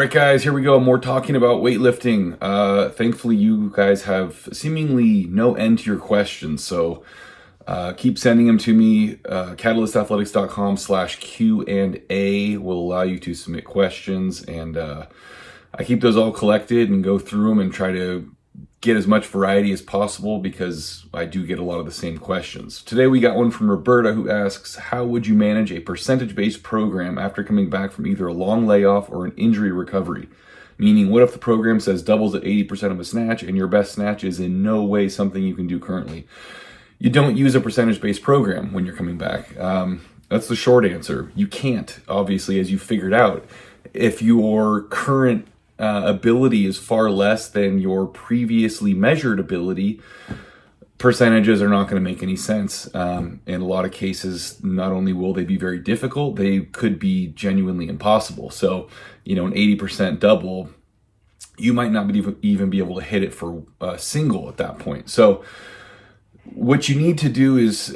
right, guys, here we go. More talking about weightlifting. Thankfully, you guys have seemingly no end to your questions, so keep sending them to me. CatalystAthletics.com/Q&A will allow you to submit questions, and I keep those all collected and go through them and try to get as much variety as possible because I do get a lot of the same questions. Today we got one from Roberta who asks, how would you manage a percentage-based program after coming back from either a long layoff or an injury recovery? Meaning, what if the program says doubles at 80% of a snatch and your best snatch is in no way something you can do currently? You don't use a percentage-based program when you're coming back. That's the short answer. You can't, obviously, as you figured out. If your current ability is far less than your previously measured ability, percentages are not going to make any sense. In a lot of cases, not only will they be very difficult, they could be genuinely impossible. So, an 80% double, you might not even be able to hit it for a single at that point. So what you need to do is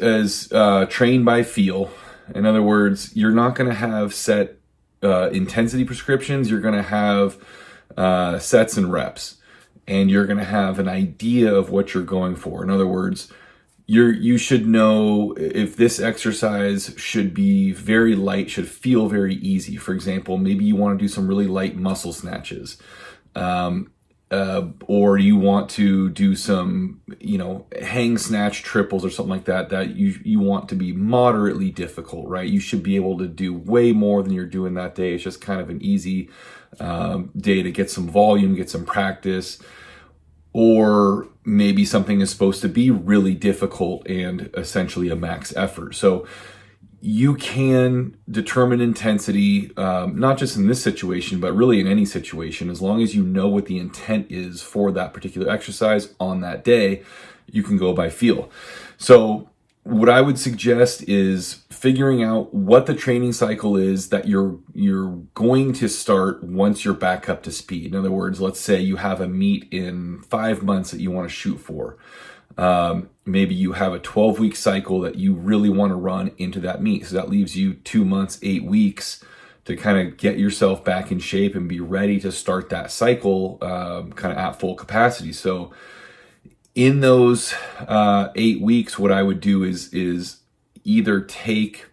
train by feel. In other words, you're not going to have set intensity prescriptions. You're going to have sets and reps, and you're going to have an idea of what you're going for. In other words, you should know if this exercise should be very light, should feel very easy. For example, maybe you want to do some really light muscle snatches, or you want to do some, hang snatch triples or something like that you want to be moderately difficult, right? You should be able to do way more than you're doing that day. It's just kind of an easy day to get some volume, get some practice. Or maybe something is supposed to be really difficult and essentially a max effort. So you can determine intensity, not just in this situation, but really in any situation, as long as you know what the intent is for that particular exercise on that day, you can go by feel. So what I would suggest is figuring out what the training cycle is that you're going to start once you're back up to speed. In other words, let's say you have a meet in 5 months that you want to shoot for. Maybe you have a 12-week cycle that you really want to run into that meet. So that leaves you 2 months, 8 weeks to kind of get yourself back in shape and be ready to start that cycle kind of at full capacity. So in those 8 weeks, what I would do is either take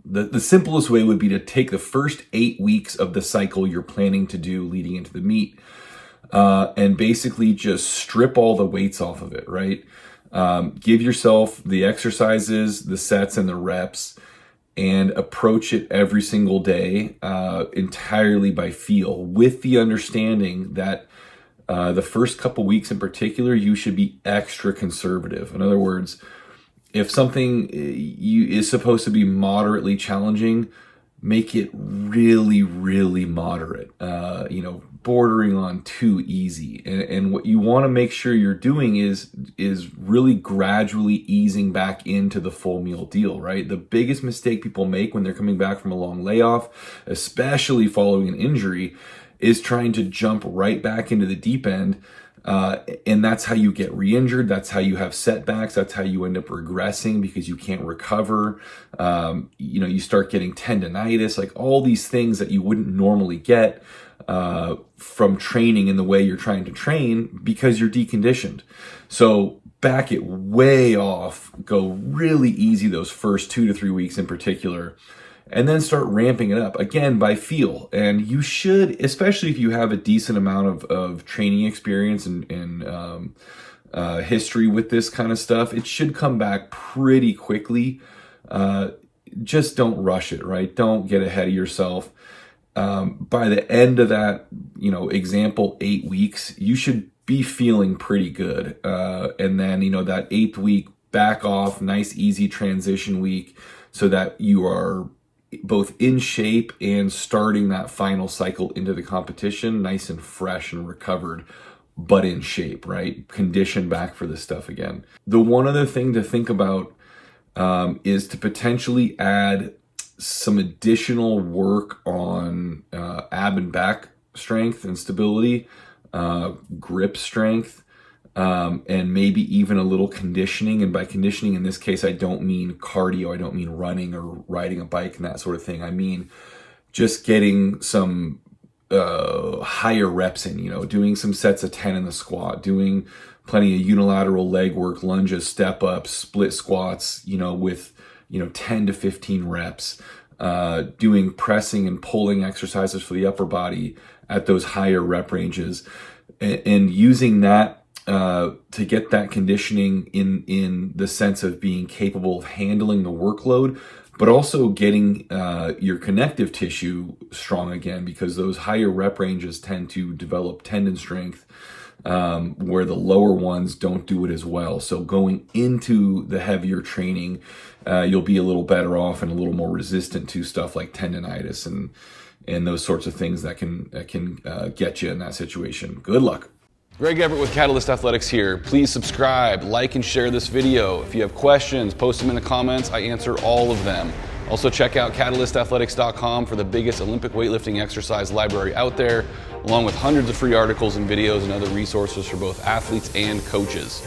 the simplest way would be to take the first 8 weeks of the cycle you're planning to do leading into the meet, and basically just strip all the weights off of it, right? Give yourself the exercises, the sets, and the reps, and approach it every single day entirely by feel, with the understanding that the first couple weeks in particular, you should be extra conservative. In other words, if something is supposed to be moderately challenging, make it really, really moderate, bordering on too easy. And what you want to make sure you're doing is really gradually easing back into the full meal deal, right? The biggest mistake people make when they're coming back from a long layoff, especially following an injury, is trying to jump right back into the deep end. And that's how you get re-injured. That's how you have setbacks. That's how you end up regressing because you can't recover. You start getting tendonitis, like all these things that you wouldn't normally get from training in the way you're trying to train because you're deconditioned. So back it way off, go really easy those first 2 to 3 weeks in particular, and then start ramping it up again by feel. And you should, especially if you have a decent amount of training experience and history with this kind of stuff, it should come back pretty quickly. Just don't rush it, right? Don't get ahead of yourself. By the end of that, example, 8 weeks, you should be feeling pretty good. And then, that 8th week, back off, nice, easy transition week so that you are both in shape and starting that final cycle into the competition nice and fresh and recovered, but in shape, right? Conditioned back for this stuff again. The one other thing to think about is to potentially add some additional work on ab and back strength and stability, grip strength, and maybe even a little conditioning. And by conditioning, in this case, I don't mean cardio. I don't mean running or riding a bike and that sort of thing. I mean just getting some higher reps in, doing some sets of 10 in the squat, doing plenty of unilateral leg work, lunges, step ups, split squats, with 10 to 15 reps, doing pressing and pulling exercises for the upper body at those higher rep ranges, and using that to get that conditioning in the sense of being capable of handling the workload, but also getting your connective tissue strong again, because those higher rep ranges tend to develop tendon strength, where the lower ones don't do it as well. So going into the heavier training, you'll be a little better off and a little more resistant to stuff like tendonitis and those sorts of things that can get you in that situation. Good luck. Greg Everett with Catalyst Athletics here. Please subscribe, like, and share this video. If you have questions, post them in the comments. I answer all of them. Also check out catalystathletics.com for the biggest Olympic weightlifting exercise library out there, along with hundreds of free articles and videos and other resources for both athletes and coaches.